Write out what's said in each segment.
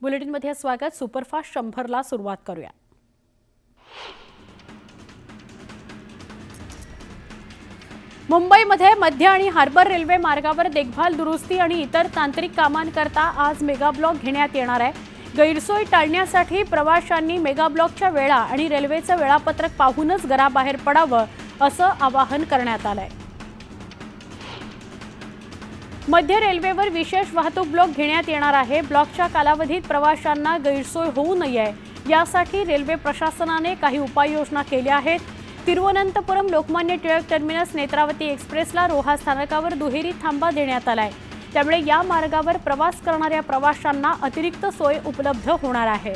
बुलेटिनमध्ये स्वागत। सुपरफास्ट 100ला सुरुवात करूया। मुंबईमध्ये मध्य आणि हार्बर रेल्वे मार्गावर देखभाल दुरुस्ती आणि इतर तांत्रिक कामांकरता आज मेगा ब्लॉक घेण्यात येणार आहे। गैरसोय टाळण्यासाठी प्रवाशांनी मेगा ब्लॉकच्या वेळा आणि रेल्वेचं वेळापत्रक पाहूनच घराबाहेर पडावं असं आवाहन करण्यात आलंय। मध्य रेल्वेवर विशेष वाहतूक ब्लॉक घेण्यात येणार आहे। ब्लॉकच्या कालावधीत प्रवाशांना गैरसोय होऊ नये यासाठी रेल्वे प्रशासनाने काही उपाययोजना केल्या आहेत। तिरुवनंतपुरम लोकमान्य टिळक टर्मिनस नेत्रावती एक्सप्रेसला रोहा स्थानकावर दुहेरी थांबा देण्यात आलाय। त्यामुळे या मार्गावर प्रवास करणाऱ्या प्रवाशांना अतिरिक्त सोय उपलब्ध होणार आहे।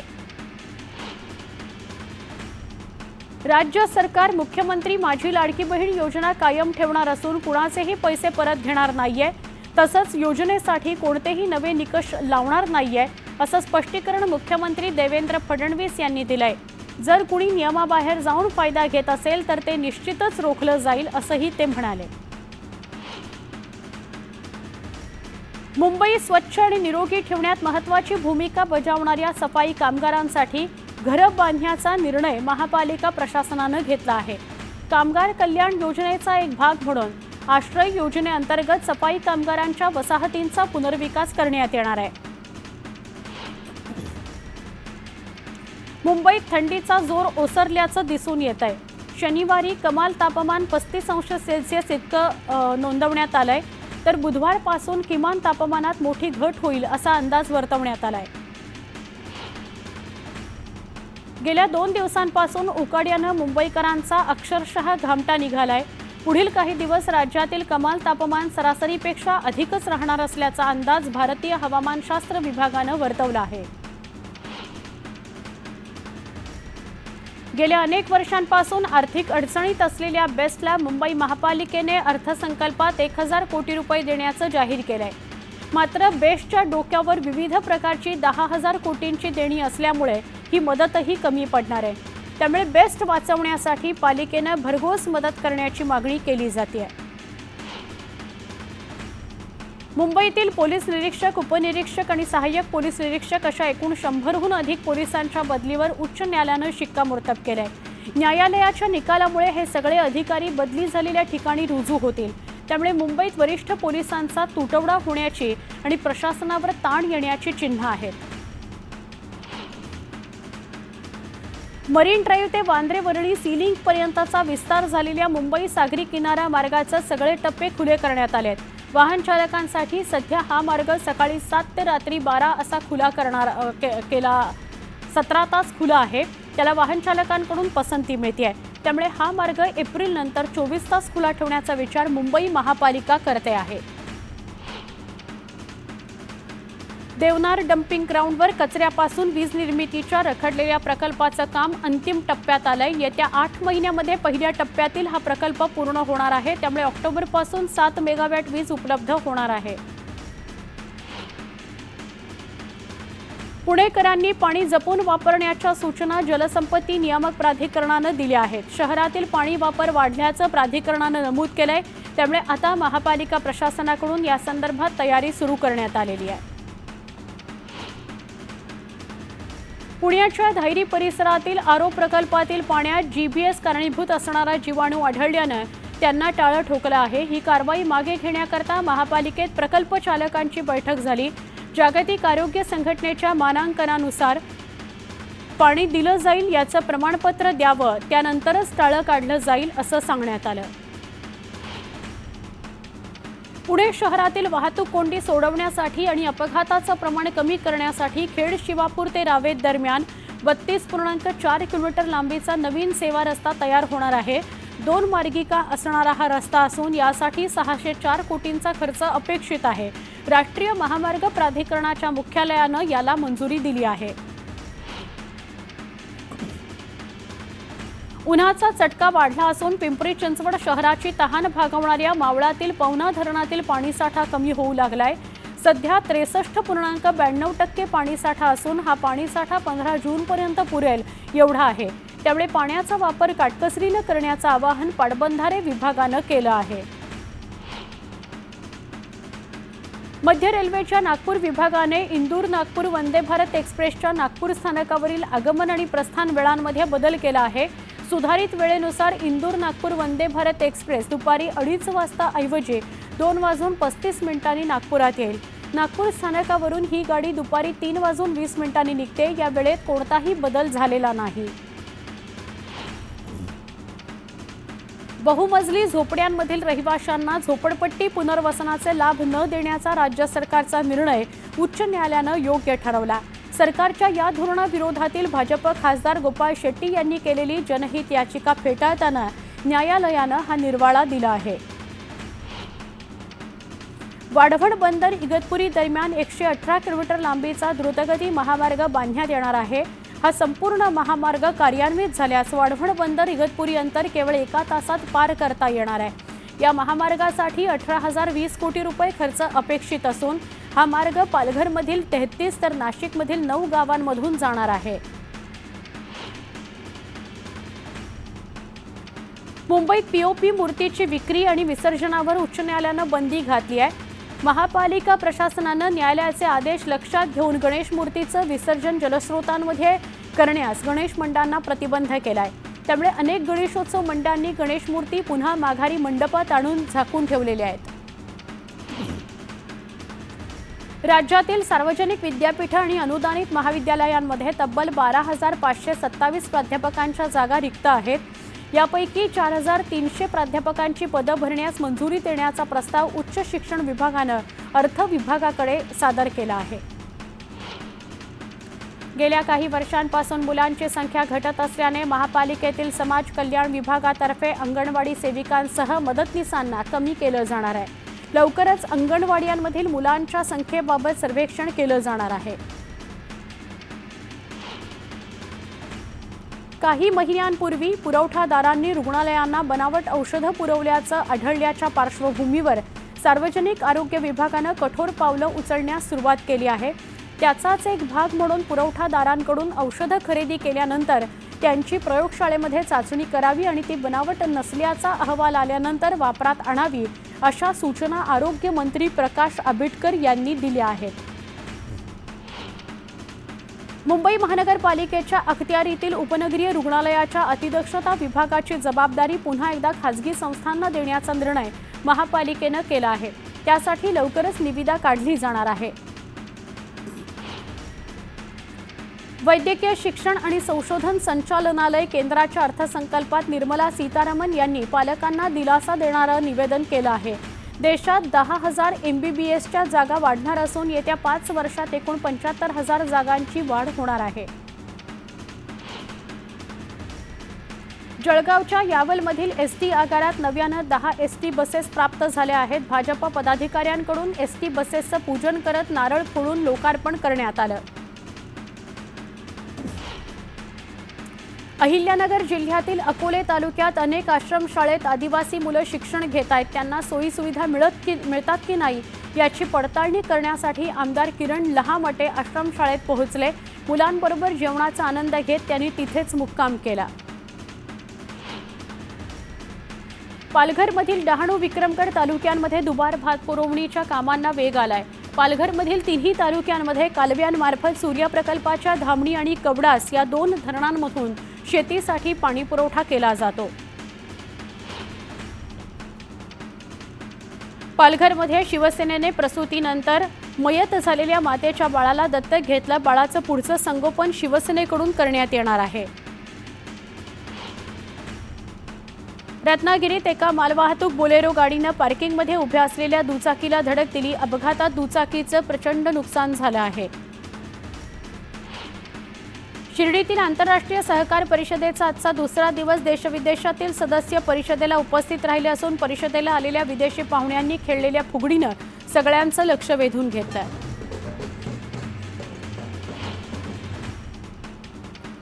राज्य सरकार मुख्यमंत्री माझी लाडकी बहीण योजना कायम ठेवणार असून कुणाचेही पैसे परत घेणार नाहीये। तसंच योजनेसाठी कोणतेही नवे निकष लावणार नाहीये असं स्पष्टीकरण मुख्यमंत्री देवेंद्र फडणवीस यांनी दिलंय। जर कुणी नियमाबाहेर जाऊन फायदा घेत असेल तर ते निश्चितच रोखलं जाईल असंही ते म्हणाले। मुंबई स्वच्छ आणि निरोगी ठेवण्यात महत्त्वाची भूमिका बजावणाऱ्या सफाई कामगारांसाठी घरं बांधण्याचा निर्णय महापालिका प्रशासनाने घेतला आहे। कामगार कल्याण योजनेचा एक भाग म्हणून आश्रय योजनेअंतर्गत सफाई कामगारांच्या वसाहतींचा पुनर्विकास करण्यात येणार आहे। मुंबईत थंडीचा जोर ओसरल्याचं दिसून येत आहे। शनिवारी कमाल तापमान 35 अंश सेल्सिअस इतकं नोंदवण्यात आलंय, तर बुधवारपासून किमान तापमानात मोठी घट होईल असा अंदाज वर्तवण्यात आलाय। गेल्या 2 दिवसांपासून उकाड्यानं मुंबईकरांचा अक्षरशः घामटा निघालाय। पुढील काही दिवस राज्यातील कमाल तापमान सरासरीपेक्षा अधिकच राहणार असल्याचा अंदाज भारतीय हवामानशास्त्र विभागानं वर्तवला आहे। गेल्या अनेक वर्षांपासून आर्थिक अडचणीत असलेल्या बेस्टला मुंबई महापालिकेने अर्थसंकल्पात 1000 कोटी रुपये देण्याचं जाहीर केलंय। मात्र बेस्टच्या डोक्यावर विविध प्रकारची 10,000 कोटींची देणी असल्यामुळे ही मदतही कमी पडणार आहे। त्यामुळे बेस्ट वाचवण्यासाठी पालिकेने भरघोस मदत करण्याची मागणी केली जाते। मुंबईतील पोलीस निरीक्षक, उपनिरीक्षक आणि सहाय्यक पोलीस निरीक्षक अशा एकूण 100हून अधिक पोलिसांच्या बदलीवर उच्च न्यायालयाने शिक्कामोर्तब केलंय। न्यायालयाच्या निकालामुळे हे सगळे अधिकारी बदली झालेल्या ठिकाणी रुजू होतील। त्यामुळे मुंबईत वरिष्ठ पोलिसांचा तुटवडा होण्याची आणि प्रशासनावर ताण येण्याची चिन्ह आहेत। मरीन ड्राईव्ह ते वांद्रे वरळी सीलिंग पर्यंतचा विस्तार झालेल्या मुंबई सागरी किनारा मार्गाचे सगळे टप्पे खुले करण्यात आले आहेत। वाहन चालकांसाठी सध्या हा मार्ग सकाळी 7 ते रात्री 12 असा खुला केला 17 तास खुला आहे। त्याला वाहन चालकांकडून पसंती मिळते। त्यामुळे हा मार्ग एप्रिल नंतर 24 तास खुला ठेवण्याचा विचार मुंबई महापालिका करते आहे। देवनार डम्पिंग ग्राउंडवर कचऱ्यापासून वीज निर्मितीच्या रखडलेल्या प्रकल्पाचं काम अंतिम टप्प्यात आलंय। येत्या 8 महिन्यांमध्ये पहिल्या टप्प्यातील हा प्रकल्प पूर्ण होणार आहे। त्यामुळे ऑक्टोबरपासून 7 मेगावॅट वीज उपलब्ध होणार आहे। पुणेकरांनी पाणी जपून वापरण्याच्या सूचना जलसंपत्ती नियामक प्राधिकरणाने दिल्या आहेत। शहरातील पाणी वापर वाढल्याचं प्राधिकरणाने नमूद केलंय। त्यामुळे आता महापालिका प्रशासनाकडून या संदर्भात तयारी सुरू करण्यात आलेली आहे। पुण्याच्या धायरी परिसरातील आरो प्रकल्पातील पाण्यात जीबीएस कारणीभूत असणारा जीवाणू आढळल्याने त्यांना टाळं ठोकलं आहे। ही कारवाई मागे घेण्याकरता महापालिकेत प्रकल्प चालकांची बैठक झाली। जागतिक आरोग्य संघटनेच्या मानांकनानुसार पाणी दिलं जाईल, याचं प्रमाणपत्र द्यावं, त्यानंतरच टाळं काढलं जाईल असं सांगण्यात आलं। पुणे शहरातील वाहतूक कोंडी सोडवण्यासाठी आणि अपघाताचं प्रमाण कमी करण्यासाठी खेड शिवापूर ते रावेत दरम्यान 32.4 किलोमीटर लांबीचा नवीन सेवा रस्ता तयार होणार आहे। 2 मार्गिका असणारा हा रस्ता असून यासाठी 604 कोटींचा खर्च अपेक्षित आहे। राष्ट्रीय महामार्ग प्राधिकरणाच्या मुख्यालयाने याला मंजुरी दिली आहे। उन्हाचा चटका वाढला असून पिंपरी चिंचवड शहराची तहान भागवणाऱ्या मावळातील पवना धरणातील पाणीसाठा कमी होऊ लागलाय। सध्या 63.92% पाणीसाठा असून हा पाणीसाठा 15 जूनपर्यंत पुरेल एवढा आहे। त्यामुळे पाण्याचा वापर काटकसरीने करण्याचं आवाहन पाटबंधारे विभागाने केलं आहे। मध्य रेल्वेच्या नागपूर विभागाने इंदूर नागपूर वंदे भारत एक्सप्रेसच्या नागपूर स्थानकावरील आगमन आणि प्रस्थान वेळांमध्ये बदल केला आहे। सुधारित वेळेनुसार इंदूर नागपूर वंदे भारत एक्सप्रेस दुपारी 2:30 वाजता ऐवजी 2:35 नागपुरात येईल। नागपूर स्थानकावरून ही गाडी दुपारी 3:20 निघते। या वेळेत कोणताही बदल झालेला नाही। बहुमजली झोपड्यांमधील रहिवाशांना झोपडपट्टी पुनर्वसनाचे लाभ न देण्याचा राज्य सरकारचा निर्णय उच्च न्यायालयाने योग्य ठरवला। सरकारच्या या धोरणाविरोधातील भाजप खासदार गोपाळ शेट्टी यांनी केलेली जनहित याचिका फेटाळताना न्यायालयाने हा निर्वाळा दिला आहे। वाढवण बंदर इगतपुरी दरम्यान 118 किलोमीटर लांबीचा द्रुतगती महामार्ग बांधण्यात येणार आहे। हा संपूर्ण महामार्ग कार्यान्वित झाल्यास वाढवण बंदर इगतपुरी अंतर केवळ 1 तासात पार करता येणार आहे। या महामार्गासाठी 18,020 कोटी रुपये खर्च अपेक्षित असून हा मार्ग पालघरमधील 33 तर नाशिकमधील 9 गावांमधून जाणार आहे। मुंबईत पीओपी मूर्तीची विक्री आणि विसर्जनावर उच्च न्यायालयाने बंदी घातली आहे। महापालिका प्रशासनाने न्यायालयाचे आदेश लक्षात घेऊन गणेश मूर्तीचं विसर्जन जलस्रोतांमध्ये करण्यास गणेश मंडळांना प्रतिबंध केलाय। त्यामुळे अनेक गणेशोत्सव मंडळांनी गणेश मूर्ती पुन्हा माघारी मंडपात आणून झाकून ठेवलेल्या आहेत। राज्यातील सार्वजनिक विद्यापीठ आणि अनुदानित महाविद्यालयांमध्ये तब्बल 12,527 प्राध्यापकांच्या जागा रिक्त आहेत। यापैकी 4,300 प्राध्यापकांची पदं भरण्यास मंजुरी देण्याचा प्रस्ताव उच्च शिक्षण विभागाने अर्थ विभागाकडे सादर केला आहे। गेल्या काही वर्षांपासून मुलांची संख्या घटत असल्याने महापालिकेतील समाज कल्याण विभागातर्फे अंगणवाडी सेविकांसह मदतनीसांना कमी केलं जाणार आहे। लवकरच अंगणवाड्यांमधील मुलांच्या संख्येबाबत सर्वेक्षण केलं जाणार आहे। काही महिन्यांपूर्वी पुरवठादारांनी रुग्णालयांना बनावट औषधं पुरवल्याचं आढळल्याच्या पार्श्वभूमीवर सार्वजनिक आरोग्य विभागाने कठोर पावलं उचलण्यास सुरुवात केली आहे। त्याचाच एक भाग म्हणून पुरवठादारांकडून औषधं खरेदी केल्यानंतर त्यांची प्रयोगशाळेमध्ये चाचणी करावी आणि ती बनावट नसल्याचा अहवाल आल्यानंतर वापरात आणावी अशा सूचना आरोग्य मंत्री प्रकाश आंबेडकर यांनी दिल्या आहेत। मुंबई महानगरपालिकेच्या अखत्यारीतील उपनगरीय रुग्णालयाच्या अतिदक्षता विभागाची जबाबदारी पुन्हा एकदा खासगी संस्थांना देण्याचा निर्णय महापालिकेने केला आहे। त्यासाठी लवकरच निविदा काढली जाणार आहे। वैद्यकीय शिक्षण आणि संशोधन संचालनालय केंद्राच्या अर्थसंकल्पात निर्मला सीतारामन यांनी पालकांना दिलासा देणारं निवेदन केलं आहे। देशात 10,000 MBBSच्या जागा वाढणार असून येत्या 5 वर्षात एकूण 75,000 जागांची वाढ होणार आहे। जळगावच्या यावलमधील एसटी आगारात नव्याने 10 एसटी बसेस प्राप्त झाल्या आहेत। भाजप पदाधिकाऱ्यांकडून एसटी बसेसचं पूजन करत नारळ फोडून लोकार्पण करण्यात आलं। अहिल्यानगर जिल्ह्यातील अकोले तालुक्यात अनेक आश्रमशाळेत आदिवासी मुलं शिक्षण घेत आहेत। त्यांना सोयी सुविधा मिळतात की नाही याची पडताळणी करण्यासाठी आमदार किरण लहामटे आश्रमशाळेत पोहोचले। मुलांबरोबर जेवणाचा आनंद घेत त्यांनी तिथेच मुक्काम केला। पालघरमधील डहाणू विक्रमगड तालुक्यांमध्ये दुबार भात पुरवणीच्या कामांना वेग आलाय। पालघरमधील 3ही तालुक्यांमध्ये कालव्यांमार्फत सूर्य प्रकल्पाच्या धामणी आणि कवडास या 2 धरणांमधून शेतीसाठी पाणी पुरवठा केला जातो। पालघरमध्ये शिवसेनेने प्रसूतीनंतर मयत झालेल्या मातेच्या बाळाला दत्तक घेतलं। बाळाचं पुढचं संगोपन शिवसेनेकडून करण्यात येणार आहे। रत्नागिरीत एका मालवाहतूक बोलेरो गाडीने पार्किंगमध्ये उभ्या असलेल्या दुचाकीला धडक दिली। अपघातात दुचाकीचं प्रचंड नुकसान झालं आहे। शिर्डीतील आंतरराष्ट्रीय सहकार परिषदेचा आजचा दुसरा दिवस देशविदेशातील सदस्य परिषदेला उपस्थित राहिले असून परिषदेला आलेल्या विदेशी पाहुण्यांनी खेळलेल्या फुगडीनं सगळ्यांचं लक्ष वेधून घेतलं।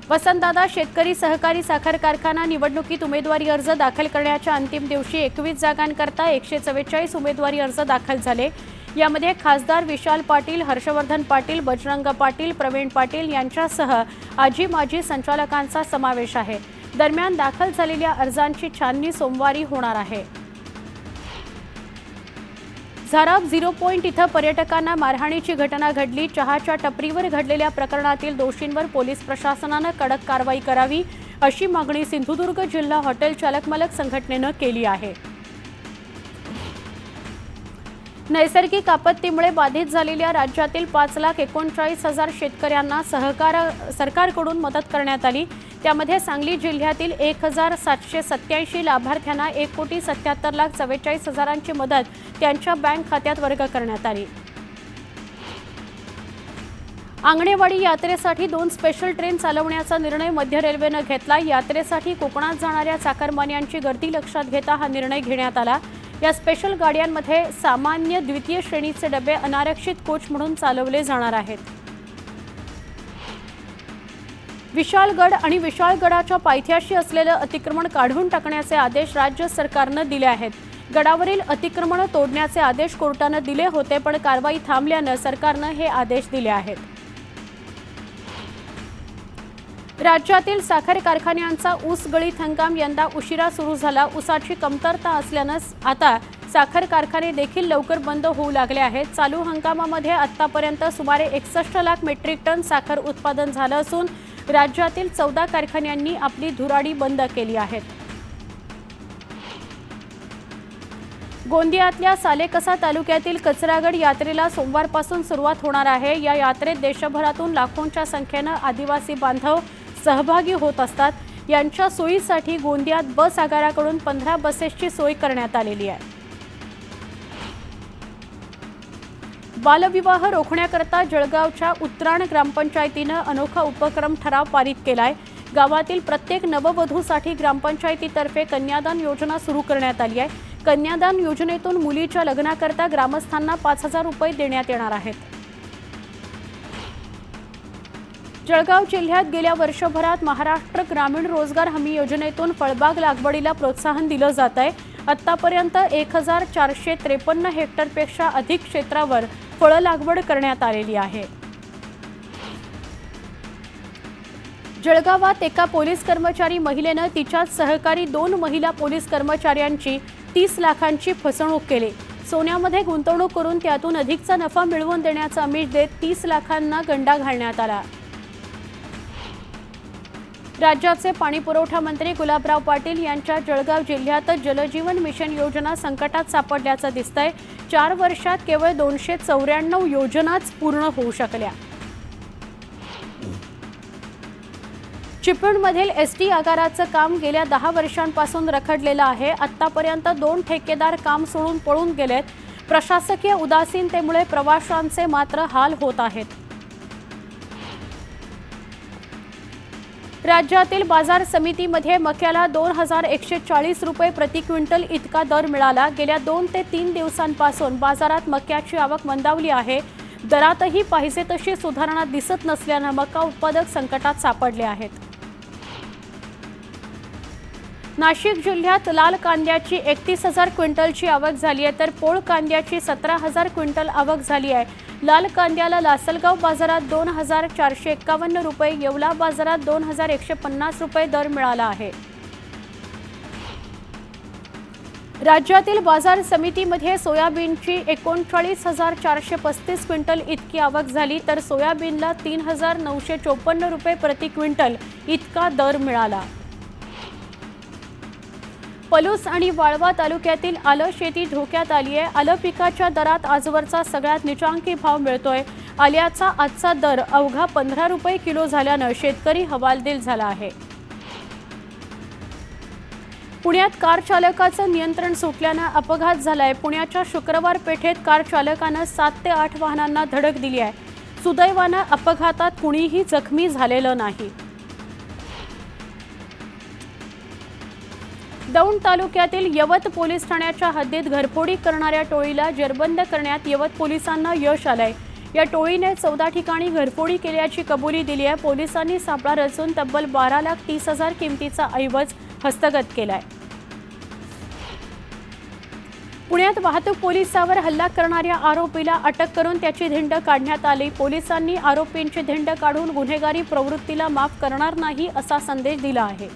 वसंतदादा शेतकरी सहकारी साखर कारखाना निवडणुकीत उमेदवारी अर्ज दाखल करण्याच्या अंतिम दिवशी 21 जागांकरता 144 उमेदवारी अर्ज दाखल झाले। यामध्ये खासदार विशाल पाटील, हर्षवर्धन पाटील, बजरंग पाटील, प्रवीण पाटील यांच्यासह आजी माजी संचालकांचा समावेश आहे। दरम्यान दाखल झालेल्या अर्जांची छाननी सोमवारी होणार आहे। झाराप 0 पॉइंट इथं पर्यटकांना मारहाणीची घटना घडली। चहाच्या टपरीवर घडलेल्या प्रकरणातील दोषींवर पोलीस प्रशासनानं कडक कारवाई करावी अशी मागणी सिंधुदुर्ग जिल्हा हॉटेल चालक मालक संघटनेनं केली आहे। नैसर्गिक आपत्तीमुळे बाधित झालेल्या राज्यातील 5,39,000 शेतकऱ्यांना सरकारकडून मदत करण्यात आली। त्यामध्ये सांगली जिल्ह्यातील 1,787 लाभार्थ्यांना 1,77,44,000ची मदत त्यांच्या बँक खात्यात वर्ग करण्यात आली। आंगणेवाडी यात्रेसाठी 2 स्पेशल ट्रेन चालवण्याचा निर्णय मध्य रेल्वेनं घेतला। यात्रेसाठी कोकणात जाणाऱ्या चाकरमान्यांची गर्दी लक्षात घेता हा निर्णय घेण्यात आला। या स्पेशल गाड्यांमध्ये सामान्य द्वितीय श्रेणीचे डबे अनारक्षित कोच म्हणून चालवले जाणार आहेत। विशाळगड आणि विशाळगडाच्या पायथ्याशी असलेलं अतिक्रमण काढून टाकण्याचे आदेश राज्य सरकारनं दिले आहेत। गडावरील अतिक्रमण तोडण्याचे आदेश कोर्टानं दिले होते, पण कारवाई थांबल्यानं सरकारनं हे आदेश दिले आहेत। राज्यातील साखर कारखान्यांचा ऊस गळीत हंगाम यंदा उशिरा सुरू झाला। ऊसाची कमतरता असल्यानं आता साखर कारखाने देखील लवकर बंद होऊ लागले आहेत। चालू हंगामामध्ये आतापर्यंत सुमारे 61 लाख मेट्रिक टन साखर उत्पादन झालं असून राज्यातील 14 कारखान्यांनी आपली धुराडी बंद केली आहेत। गोंदियातल्या सालेकसा तालुक्यातील कचरागड यात्रेला सोमवारपासून सुरुवात होणार आहे। या यात्रेत देशभरातून लाखोंच्या संख्येनं आदिवासी बांधव सहभागी होत असतात। यांच्या सोयीसाठी गोंदियात बस आगाराकडून 15 बसेसची सोय करण्यात आलेली आहे। बालविवाह रोखण्याकरता जळगावच्या उत्राण ग्रामपंचायतीनं अनोखा उपक्रम ठराव पारित केलाय। गावातील प्रत्येक नववधूसाठी ग्रामपंचायतीतर्फे कन्यादान योजना सुरू करण्यात आली आहे। कन्यादान योजनेतून मुलीच्या लग्नाकरता ग्रामस्थांना 5,000 रुपये देण्यात येणार आहेत। जळगाव जिल्ह्यात गेल्या वर्षभरात महाराष्ट्र ग्रामीण रोजगार हमी योजनेतून फळबाग लागवडीला प्रोत्साहन दिलं जात आहे। आतापर्यंत 1,453 हेक्टरपेक्षा अधिक क्षेत्रावर फळ लागवड करण्यात आलेली आहे। जळगावात एका पोलीस कर्मचारी महिलेनं तिच्याच सहकारी 2 महिला पोलीस कर्मचाऱ्यांची 30 लाखांची फसवणूक केली। सोन्यामध्ये गुंतवणूक करून त्यातून अधिकचा नफा मिळवून देण्याचा आमिष देत 30 लाखांना गंडा घालण्यात आला। राज्याचे पाणीपुरवठा मंत्री गुलाबराव पाटील यांच्या जळगाव जिल्ह्यात जलजीवन मिशन योजना संकटात सापडल्याचं दिसतंय। 4 वर्षात केवळ 294 योजनाच पूर्ण होऊ शकल्या। चिपळूणमधील एसटी आगाराचं काम गेल्या 10 वर्षांपासून रखडलेलं आहे। आतापर्यंत 2 ठेकेदार काम सोडून पळून गेलेत। प्रशासकीय उदासीनतेमुळे प्रवाशांचे मात्र हाल होत आहेत। राज्यातील बाजार समितीमध्ये मक्याला 2,140 रुपये प्रति क्विंटल इतका दर मिळाला। गेल्या 2 ते 3 दिवसांपासून बाजारात मक्याची आवक मंदावली आहे। दरातही पाहिजे तशी सुधारणा दिसत नसल्यानं मका उत्पादक संकटात सापडले आहेत। नाशिक जिल्ह्यात लाल कांद्याची 31,000 क्विंटलची आवक झाली आहे, तर पोळ कांद्याची 17,000 क्विंटल आवक झाली आहे। लाल कांद्याला लासलगाव बाजारात 2,451 रुपये, येवला बाजारात 2,150 रुपये दर मिळाला आहे। राज्यातील बाजार समितीमध्ये सोयाबीनची 39,435 क्विंटल इतकी आवक झाली, तर सोयाबीनला 3,954 रुपये प्रति क्विंटल इतका दर मिळाला। पलूस आणि वाळवा तालुक्यातील आलं शेती धोक्यात आली आहे। आलं पिकाच्या दरात आजवरचा सगळ्यात निचांकी भाव मिळतोय। आल्याचा आजचा दर अवघा 15 रुपये किलो झाल्यानं शेतकरी हवालदिल झाला आहे। पुण्यात कार चालकाचं नियंत्रण सुटल्यानं अपघात झालाय। पुण्याच्या शुक्रवार पेठेत कार चालकानं 7 ते 8 वाहनांना धडक दिली आहे। सुदैवानं अपघातात कुणीही जखमी झालेलं नाही। दौंड तालुक्यातील यवत पोलीस ठाण्याच्या हद्दीत घरफोडी करणाऱ्या टोळीला जेरबंद करण्यात यवत पोलिसांना यश आलंय। या टोळीने 14 ठिकाणी घरफोडी केल्याची कबुली दिली आहे। पोलिसांनी सापळा रचून तब्बल 12,30,000 किमतीचा ऐवज हस्तगत केलाय। पुण्यात वाहतूक पोलिसावर हल्ला करणाऱ्या आरोपीला अटक करून त्याची धिंड काढण्यात आली। पोलिसांनी आरोपींची धिंड काढून गुन्हेगारी प्रवृत्तीला माफ करणार नाही असा संदेश दिला आहे।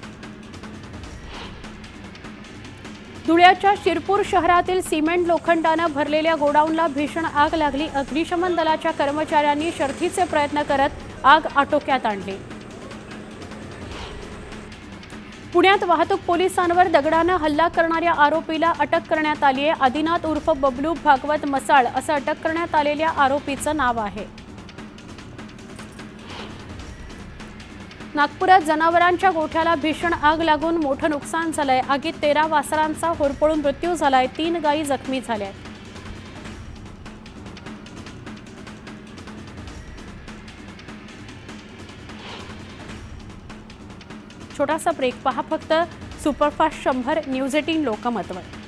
धुळ्याच्या शिरपूर शहरातील सिमेंट लोखंडानं भरलेल्या गोडाऊनला भीषण आग लागली। अग्निशमन दलाच्या कर्मचाऱ्यांनी शर्थीचे प्रयत्न करत आग आटोक्यात आणली। पुण्यात वाहतूक पोलिसांवर दगडानं हल्ला करणाऱ्या आरोपीला अटक करण्यात आली आहे। आदिनाथ उर्फ बबलू भागवत मसाळ असं अटक करण्यात आलेल्या आरोपीचं नाव आहे। नागपुरात जनावरांच्या गोठ्याला भीषण आग लागून मोठं नुकसान झालंय। आगीत 13 वासरांचा होरपळून मृत्यू झालाय, 3 गायी जखमी झाल्या। छोटासा ब्रेक, पहा फक्त सुपरफास्ट 100 न्यूज 18 लोकमतवर।